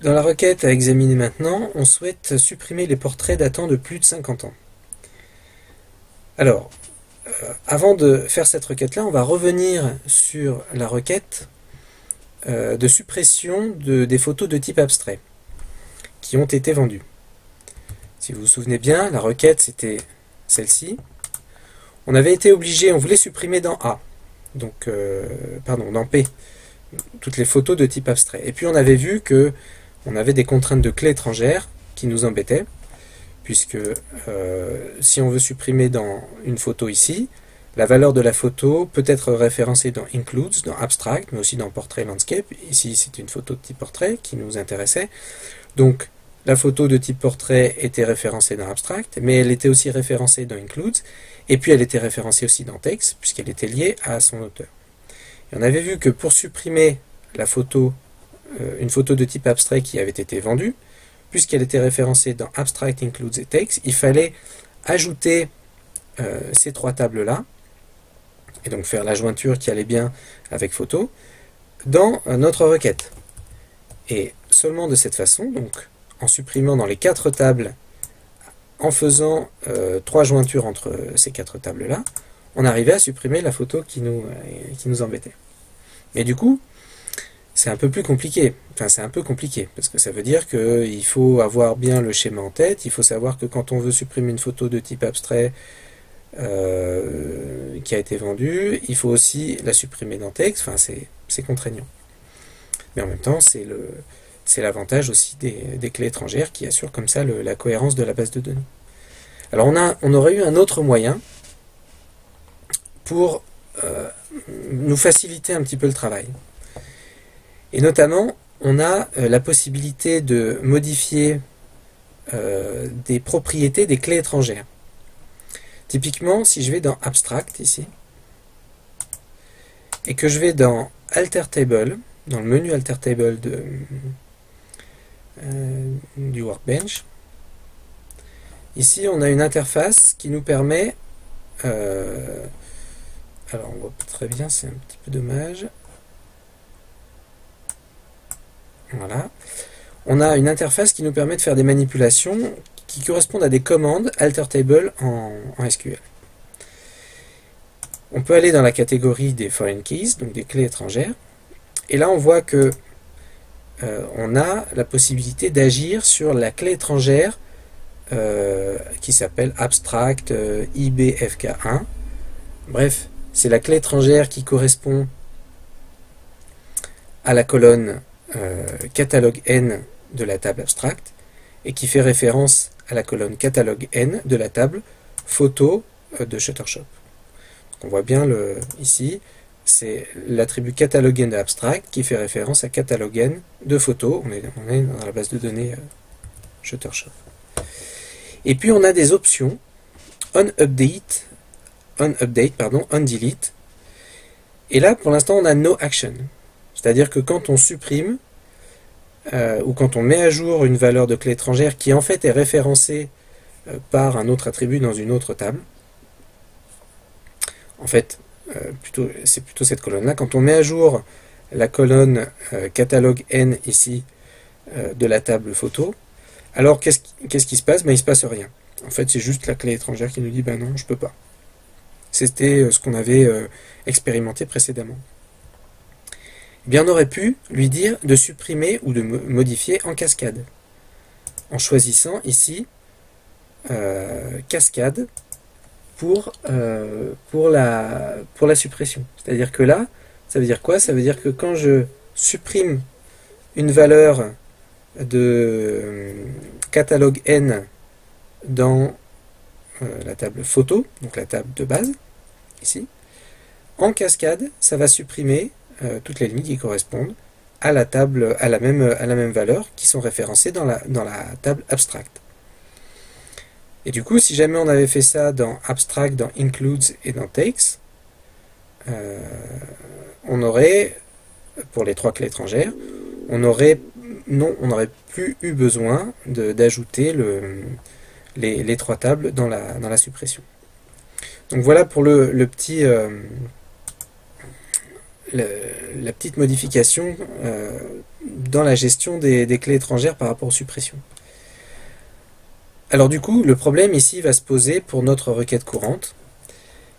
Dans la requête à examiner maintenant, on souhaite supprimer les portraits datant de plus de 50 ans. Alors, avant de faire cette requête-là, on va revenir sur la requête de suppression des photos de type abstrait qui ont été vendues. Si vous vous souvenez bien, la requête c'était celle-ci. On avait été obligé, on voulait supprimer dans A, donc dans P, toutes les photos de type abstrait. Et puis on avait vu que on avait des contraintes de clés étrangères qui nous embêtaient, puisque si on veut supprimer dans une photo ici, la valeur de la photo peut être référencée dans Includes, dans Abstract, mais aussi dans Portrait Landscape. Ici, c'est une photo de type portrait qui nous intéressait. Donc, la photo de type portrait était référencée dans Abstract, mais elle était aussi référencée dans Includes, et puis elle était référencée aussi dans Text, puisqu'elle était liée à son auteur. Et on avait vu que pour supprimer la photo, une photo de type abstrait qui avait été vendue, puisqu'elle était référencée dans Abstract, Includes et Text, il fallait ajouter ces trois tables-là, et donc faire la jointure qui allait bien avec photo, dans notre requête. Et seulement de cette façon, donc en supprimant dans les quatre tables, en faisant trois jointures entre ces quatre tables-là, on arrivait à supprimer la photo qui nous embêtait. Mais du coup, c'est un peu plus compliqué. Enfin, c'est un peu compliqué, parce que ça veut dire qu'il faut avoir bien le schéma en tête, il faut savoir que quand on veut supprimer une photo de type abstrait qui a été vendue, il faut aussi la supprimer dans texte, enfin c'est contraignant. Mais en même temps, c'est l'avantage aussi des clés étrangères qui assurent comme ça la cohérence de la base de données. Alors on aurait eu un autre moyen pour nous faciliter un petit peu le travail. Et notamment, on a la possibilité de modifier des propriétés des clés étrangères. Typiquement, si je vais dans Abstract ici, et que je vais dans Alter Table, dans le menu Alter Table du Workbench, ici on a une interface qui nous permet, alors on voit pas très bien, c'est un petit peu dommage, voilà, on a une interface qui nous permet de faire des manipulations qui correspondent à des commandes Alter Table en SQL. On peut aller dans la catégorie des Foreign Keys, donc des clés étrangères, et là on voit que on a la possibilité d'agir sur la clé étrangère qui s'appelle Abstract IBFK1. Bref, c'est la clé étrangère qui correspond à la colonne catalogue N de la table Abstract et qui fait référence à la colonne catalogue N de la table photo de Shuttershop. Donc on voit bien ici, c'est l'attribut catalogue N de Abstract qui fait référence à catalogue N de photo. On est dans la base de données Shuttershop. Et puis on a des options on update, on delete. Et là, pour l'instant, on a no action. C'est-à-dire que quand on supprime ou quand on met à jour une valeur de clé étrangère qui en fait est référencée par un autre attribut dans une autre table, en fait, c'est plutôt cette colonne-là. Quand on met à jour la colonne catalogue N ici de la table photo, alors qu'est-ce qui se passe? Ben, il ne se passe rien. En fait, c'est juste la clé étrangère qui nous dit ben non, je peux pas. C'était ce qu'on avait expérimenté précédemment. Eh bien, on aurait pu lui dire de supprimer ou de modifier en cascade, en choisissant ici cascade pour la suppression. C'est-à-dire que là, ça veut dire quoi? Ça veut dire que quand je supprime une valeur de catalogue N dans la table photo, donc la table de base, ici, en cascade, ça va supprimer toutes les lignes qui correspondent à la table, à la même valeur, qui sont référencées dans la table abstract. Et du coup, si jamais on avait fait ça dans Abstract, dans Includes et dans Takes, on aurait, pour les trois clés étrangères, on n'aurait plus eu besoin d'ajouter les trois tables dans la suppression. Donc voilà pour la petite modification dans la gestion des clés étrangères par rapport aux suppressions. Alors du coup, le problème ici va se poser pour notre requête courante,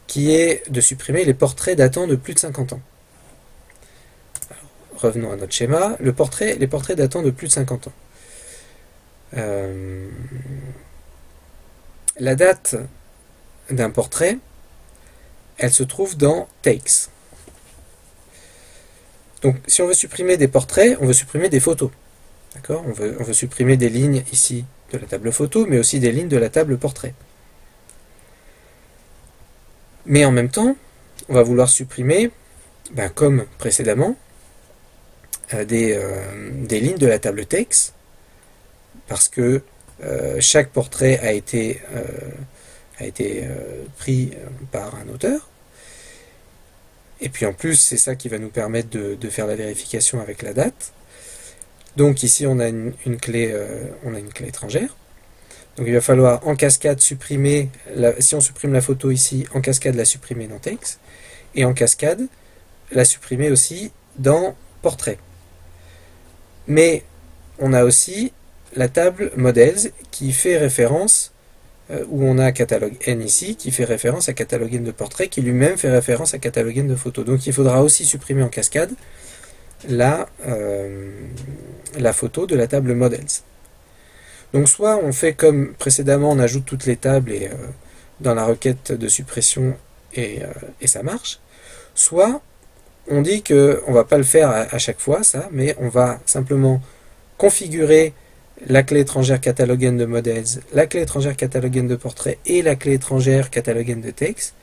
qui est de supprimer les portraits datant de plus de 50 ans. Alors, revenons à notre schéma. Les portraits datant de plus de 50 ans. La date d'un portrait, elle se trouve dans Takes. Donc si on veut supprimer des portraits, on veut supprimer des photos. D'accord ? On veut supprimer des lignes ici de la table photo, mais aussi des lignes de la table portrait. Mais en même temps, on va vouloir supprimer, comme précédemment, des lignes de la table Takes, parce que chaque portrait a été pris par un auteur. Et puis en plus, c'est ça qui va nous permettre de faire la vérification avec la date. Donc ici, on a une clé étrangère. Donc il va falloir en cascade supprimer, si on supprime la photo ici, en cascade la supprimer dans Takes. Et en cascade, la supprimer aussi dans Portrait. Mais on a aussi la table Models qui fait référence, où on a catalogue N ici, qui fait référence à catalogue N de portrait, qui lui-même fait référence à catalogue N de photos. Donc il faudra aussi supprimer en cascade la photo de la table Models. Donc soit on fait comme précédemment, on ajoute toutes les tables dans la requête de suppression et ça marche, soit on dit qu'on ne va pas le faire à chaque fois, ça, mais on va simplement configurer la clé étrangère catalogue N de Models, la clé étrangère catalogue N de Portrait et la clé étrangère catalogue N de Takes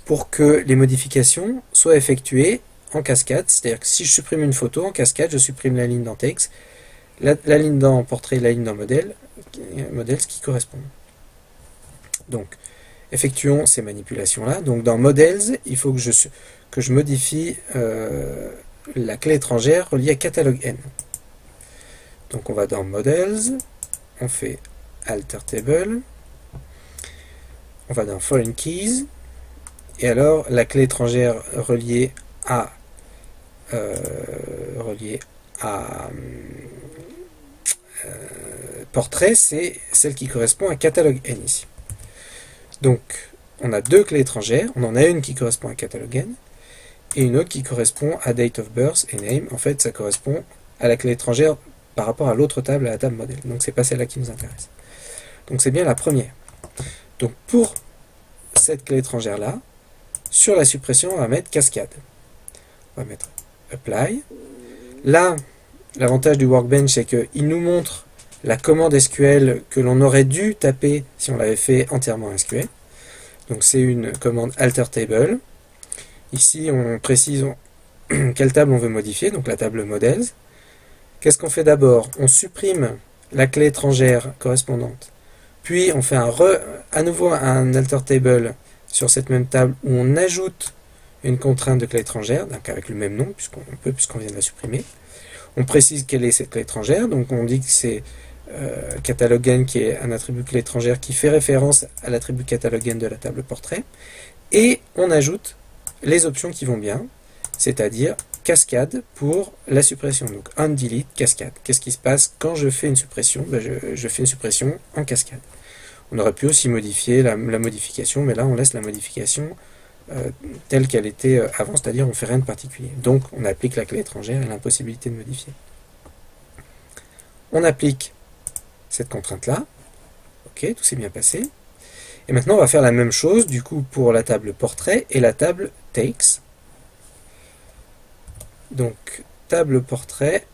pour que les modifications soient effectuées en cascade. C'est-à-dire que si je supprime une photo, en cascade, je supprime la ligne dans Takes, la ligne dans Portrait et la ligne dans Models qui correspondent. Donc, effectuons ces manipulations-là. Donc, dans Models, il faut que je modifie la clé étrangère reliée à catalogue N. Donc on va dans Models, on fait Alter Table, on va dans Foreign Keys, et alors la clé étrangère reliée à Portrait, c'est celle qui correspond à catalogue N ici. Donc on a deux clés étrangères, on en a une qui correspond à catalogue N, et une autre qui correspond à Date of Birth et Name. En fait, ça correspond à la clé étrangère par rapport à l'autre table, à la table modèle. Donc c'est pas celle-là qui nous intéresse. Donc c'est bien la première. Donc pour cette clé étrangère-là, sur la suppression, on va mettre cascade. On va mettre apply. Là, l'avantage du workbench, c'est qu'il nous montre la commande SQL que l'on aurait dû taper si on l'avait fait entièrement en SQL. Donc c'est une commande alter table. Ici, on précise quelle table on veut modifier, donc la table models. Qu'est-ce qu'on fait d'abord? On supprime la clé étrangère correspondante, puis on fait à nouveau un alter table sur cette même table où on ajoute une contrainte de clé étrangère, donc avec le même nom, puisqu'on vient de la supprimer. On précise quelle est cette clé étrangère, donc on dit que c'est catalogue N qui est un attribut clé étrangère qui fait référence à l'attribut catalogue N de la table portrait, et on ajoute les options qui vont bien, c'est-à-dire cascade pour la suppression. Donc on delete, cascade. Qu'est-ce qui se passe quand je fais une suppression? Je fais une suppression en cascade. On aurait pu aussi modifier la modification, mais là on laisse la modification telle qu'elle était avant, c'est-à-dire on ne fait rien de particulier. Donc on applique la clé étrangère et l'impossibilité de modifier. On applique cette contrainte-là. Ok, tout s'est bien passé. Et maintenant on va faire la même chose du coup pour la table portrait et la table takes. Donc table portrait,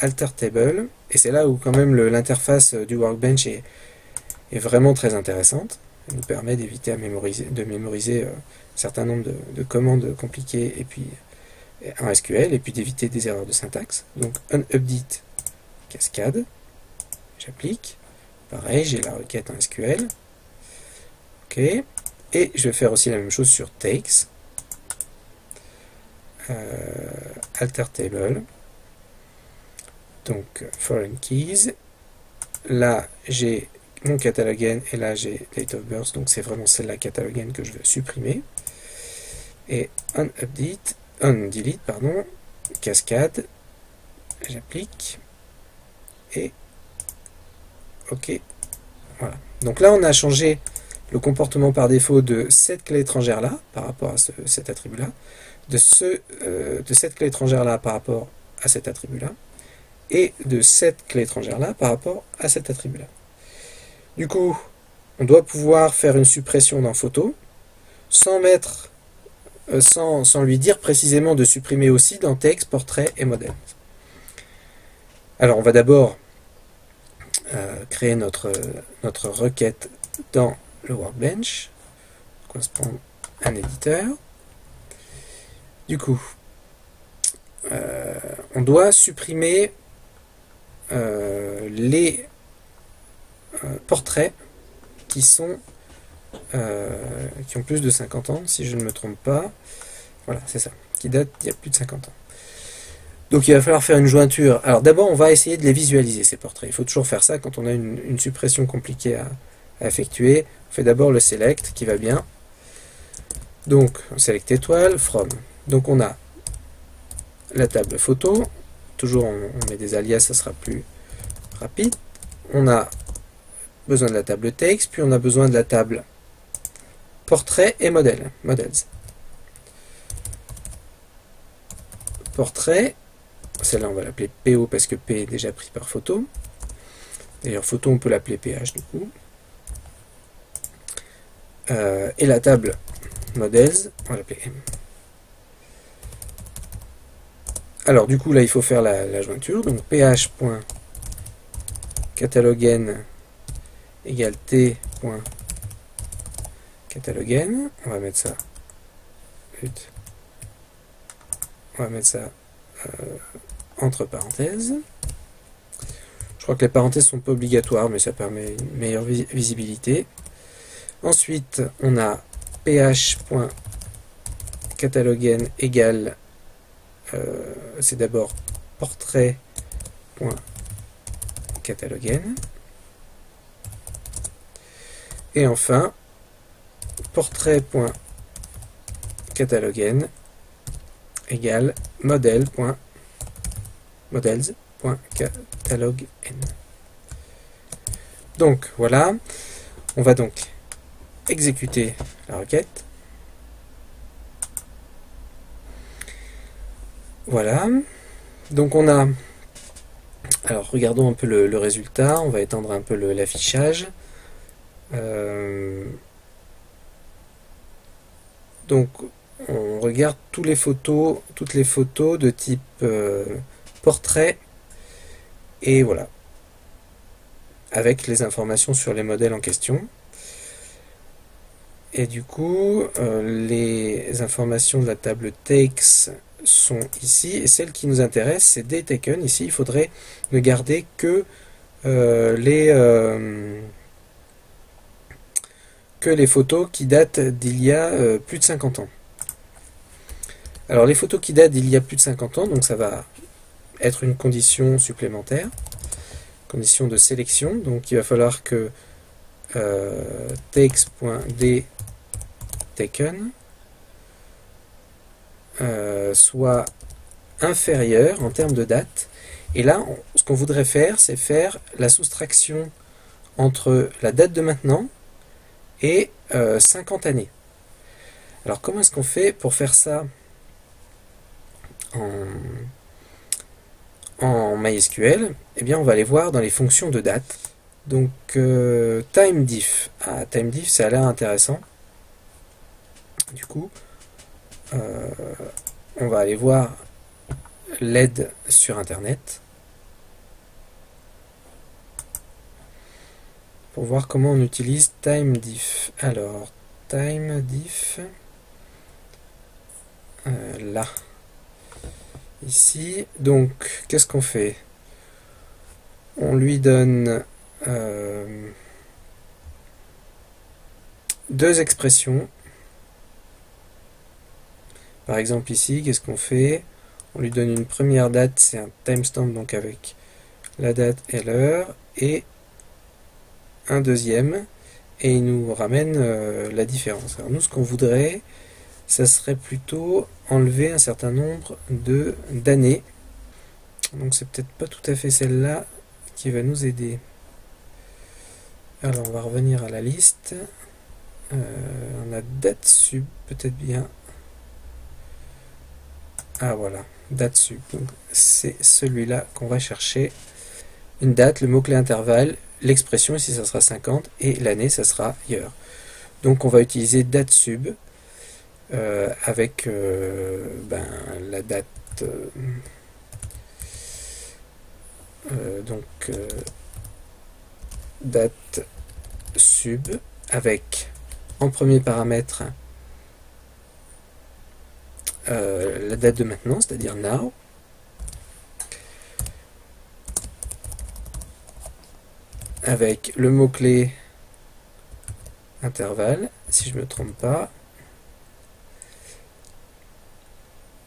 alter table, et c'est là où quand même l'interface du workbench est vraiment très intéressante. Elle nous permet d'éviter de mémoriser un certain nombre de commandes compliquées et puis en SQL, et puis d'éviter des erreurs de syntaxe. Donc onUpdate cascade, j'applique. Pareil, j'ai la requête en SQL. Ok. Et je vais faire aussi la même chose sur takes. Alter table. Donc foreign keys. Là, j'ai mon catalogue N et là, j'ai date of birth. Donc c'est vraiment celle-là, catalogue N, que je veux supprimer. Et ondelete, pardon. cascade, j'applique, et OK. Voilà. Donc là, on a changé le comportement par défaut de cette clé étrangère-là, par rapport à cet attribut-là, de cette clé étrangère-là par rapport à cet attribut-là, et de cette clé étrangère-là par rapport à cet attribut-là. Du coup, on doit pouvoir faire une suppression dans photo, sans lui dire précisément de supprimer aussi dans texte, portrait et modèle. Alors on va d'abord créer notre requête dans le Workbench, correspond à un éditeur. Du coup, on doit supprimer les portraits qui ont plus de 50 ans, si je ne me trompe pas. Voilà, c'est ça, qui datent d'il y a plus de 50 ans. Donc il va falloir faire une jointure. Alors d'abord, on va essayer de les visualiser, ces portraits. Il faut toujours faire ça quand on a une suppression compliquée à effectuer. On fait d'abord le select, qui va bien. Donc, on select étoile, from. Donc on a la table photo. Toujours, on met des alias, ça sera plus rapide. On a besoin de la table texte, puis on a besoin de la table portrait et modèle, models. Portrait, celle-là on va l'appeler PO parce que P est déjà pris par photo. D'ailleurs photo on peut l'appeler PH du coup. Et la table models, on va l'appeler M. Alors du coup là il faut faire la jointure, donc ph.catalogen égale t.catalogen, on va mettre ça entre parenthèses. Je crois que les parenthèses sont pas obligatoires, mais ça permet une meilleure visibilité. Ensuite, on a ph.catalogen égale, c'est d'abord portrait.catalogen. Et enfin, portrait.catalogen égale models.catalogen. Donc voilà, on va donc exécuter la requête. Voilà, donc on a, alors regardons un peu le résultat, on va étendre un peu l'affichage. Donc on regarde toutes les photos de type portrait, et voilà, avec les informations sur les modèles en question. Et du coup, les informations de la table takes sont ici, et celle qui nous intéresse, c'est day taken. Ici, il faudrait ne garder que les photos qui datent d'il y a plus de 50 ans. Alors les photos qui datent d'il y a plus de 50 ans, donc ça va être une condition supplémentaire, condition de sélection, donc il va falloir que takes.dtaken soit inférieur en termes de date, et là ce qu'on voudrait faire, c'est faire la soustraction entre la date de maintenant et 50 années. Alors comment est-ce qu'on fait pour faire ça en MySQL? Eh bien on va aller voir dans les fonctions de date. Donc timediff. Timediff, ça a l'air intéressant. Du coup, on va aller voir l'aide sur internet pour voir comment on utilise timediff. Alors timediff, là, ici. Donc qu'est-ce qu'on fait? On lui donne deux expressions. Par exemple ici, qu'est-ce qu'on fait? On lui donne une première date, c'est un timestamp, donc avec la date et l'heure, et un deuxième, et il nous ramène la différence. Alors nous, ce qu'on voudrait, ça serait plutôt enlever un certain nombre d'années. Donc c'est peut-être pas tout à fait celle-là qui va nous aider. Alors on va revenir à la liste. On a date sub, peut-être bien. Ah voilà, date sub. C'est celui-là qu'on va chercher. Une date, le mot-clé intervalle, l'expression, ici ça sera 50, et l'année ça sera year. Donc on va utiliser date sub avec la date. Date sub avec en premier paramètre la date de maintenant, c'est-à-dire now, avec le mot-clé intervalle, si je ne me trompe pas,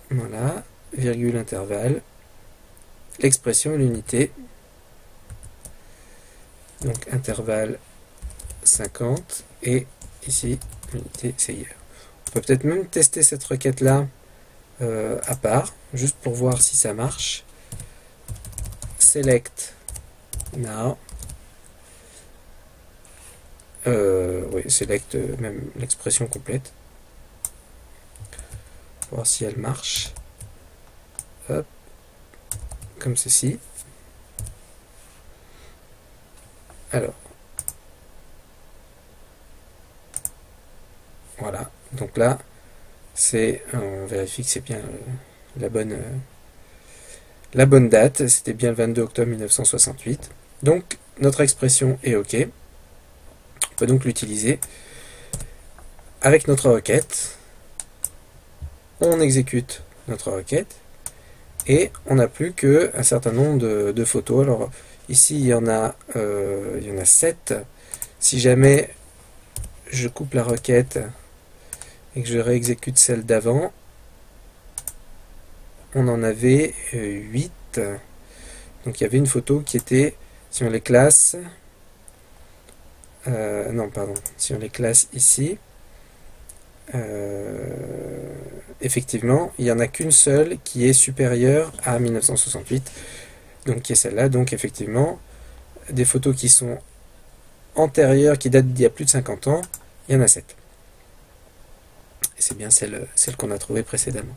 voilà, virgule intervalle, l'expression et l'unité, donc intervalle 50, et ici l'unité c'est year. On peut peut-être même tester cette requête là à part, juste pour voir si ça marche. Select now, oui, select même l'expression complète, pour voir si elle marche. Hop, comme ceci. Alors, voilà, donc là, on vérifie que c'est bien la bonne date, c'était bien le 22 octobre 1968. Donc, notre expression est OK. On peut donc l'utiliser avec notre requête. On exécute notre requête et on n'a plus qu'un certain nombre de photos. Alors, ici, il y en a 7. Si jamais je coupe la requête et que je réexécute celle d'avant, on en avait 8. Donc il y avait une photo qui était, si on les classe, si on les classe ici, effectivement, il n'y en a qu'une seule qui est supérieure à 1968, donc qui est celle-là. Donc effectivement, des photos qui sont antérieures, qui datent d'il y a plus de 50 ans, il y en a 7. Et c'est bien celle qu'on a trouvée précédemment.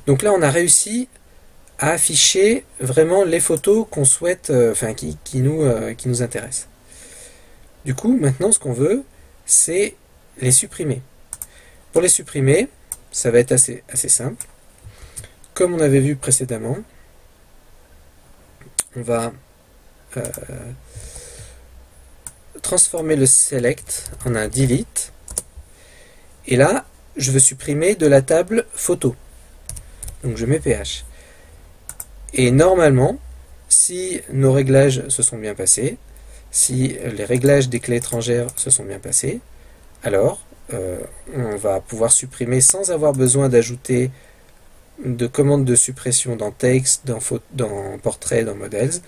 Donc là, on a réussi à afficher vraiment les photos qu'on souhaite, qui nous intéressent. Du coup, maintenant, ce qu'on veut, c'est les supprimer. Pour les supprimer, ça va être assez simple. Comme on avait vu précédemment, on va transformer le select en un delete. Et là, je veux supprimer de la table photo. Donc je mets PH. Et normalement, si nos réglages se sont bien passés, si les réglages des clés étrangères se sont bien passés, alors on va pouvoir supprimer sans avoir besoin d'ajouter de commandes de suppression dans Text, dans Portrait, dans Models.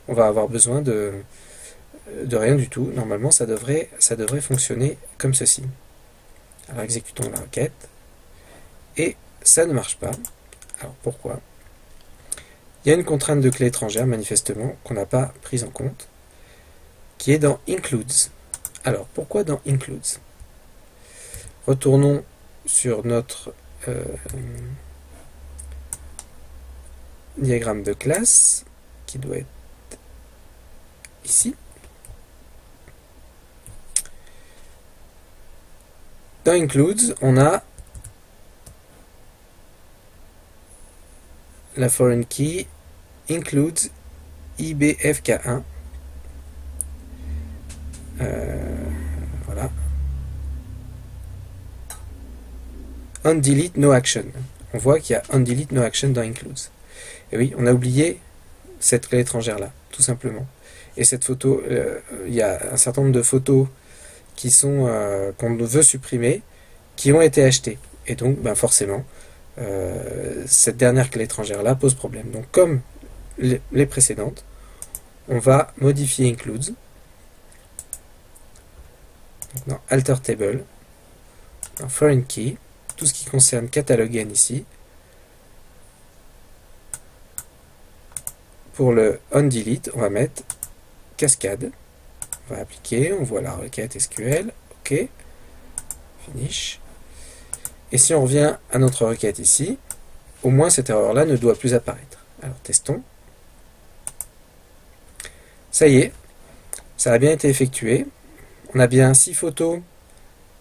On va avoir besoin de rien du tout. Normalement, ça devrait fonctionner comme ceci. Alors exécutons la requête. Et ça ne marche pas. Alors pourquoi? Il y a une contrainte de clé étrangère, manifestement, qu'on n'a pas prise en compte, qui est dans Includes. Alors pourquoi dans Includes? Retournons sur notre diagramme de classe, qui doit être ici. Dans Includes, on a la foreign key includes IBFK1. Voilà. On delete no action. On voit qu'il y a on delete no action dans includes. Et oui, on a oublié cette clé étrangère là, tout simplement. Et cette photo, il y a un certain nombre de photos qui sont qu'on veut supprimer, qui ont été achetées. Et donc, forcément, cette dernière clé étrangère là pose problème. Donc, comme les précédentes, on va modifier includes. Donc, dans alter table, dans foreign key, tout ce qui concerne catalogue n ici, pour le onDelete, on va mettre cascade. On va appliquer, on voit la requête SQL, OK, finish. Et si on revient à notre requête ici, au moins cette erreur-là ne doit plus apparaître. Alors testons. Ça y est, ça a bien été effectué. On a bien 6 photos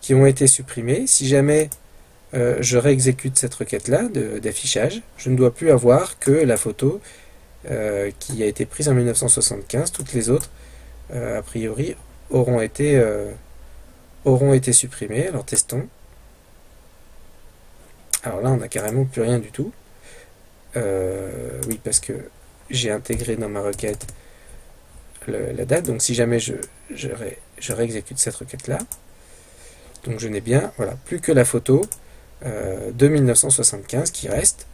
qui ont été supprimées. Si jamais je réexécute cette requête-là d'affichage, je ne dois plus avoir que la photo qui a été prise en 1975. Toutes les autres, a priori, auront été supprimées. Alors testons. Alors là, on n'a carrément plus rien du tout. Oui, parce que j'ai intégré dans ma requête la date. Donc si jamais je réexécute cette requête-là, donc je n'ai bien, voilà, plus que la photo de 1975 qui reste,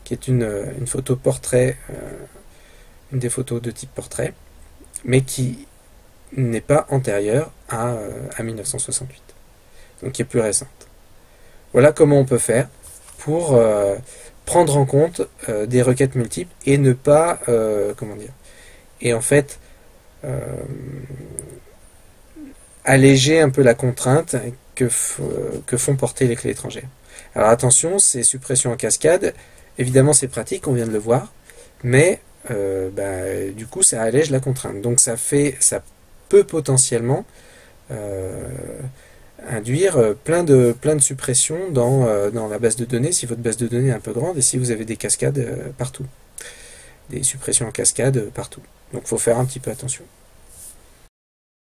qui est une photo portrait, une des photos de type portrait, mais qui n'est pas antérieure à 1968, donc qui est plus récente. Voilà comment on peut faire pour prendre en compte des requêtes multiples et ne pas, comment dire, et en fait alléger un peu la contrainte que font porter les clés étrangères. Alors attention, ces suppressions en cascade, évidemment c'est pratique, on vient de le voir, mais du coup ça allège la contrainte. Donc ça peut potentiellement induire plein de suppressions dans la base de données, si votre base de données est un peu grande et si vous avez des cascades partout. Des suppressions en cascade partout. Donc il faut faire un petit peu attention.